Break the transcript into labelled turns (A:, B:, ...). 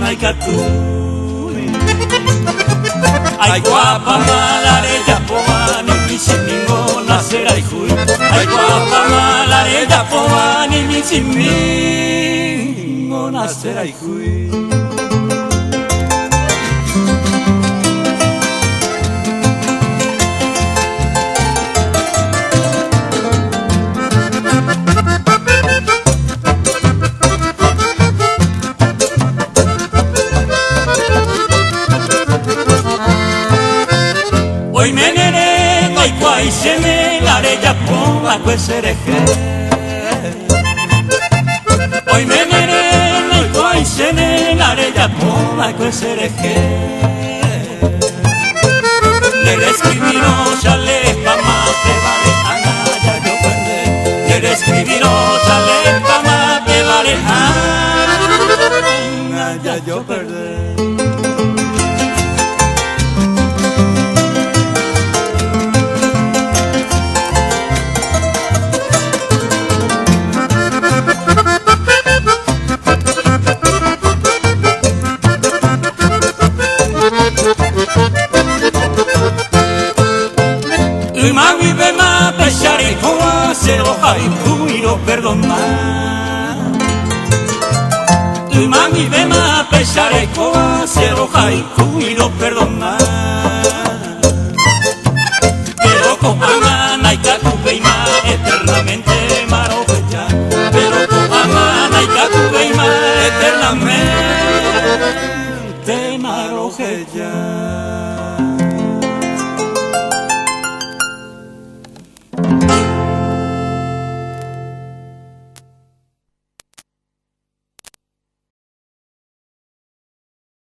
A: naikatu Aikoapa malare japoan Imisimingo nasera ikui Aikoapa malare japoan Imisimingo nasera ikui Oi menere, oi kwai seme, lare japon ako esereje. Oi menere, oi kwai seme, lare japon ako esereje. Le escribirò chale pama te vale ana ya yo perde. Le escribirò chale pama te vale ana ya yo perde. Mami bema peshari koa sero haiku iro perdona Mami bema peshari koa sero haiku iro perdona Pero con ama naikatu beima eternamente maroja Pero con ama naikatu beima eternamente maroja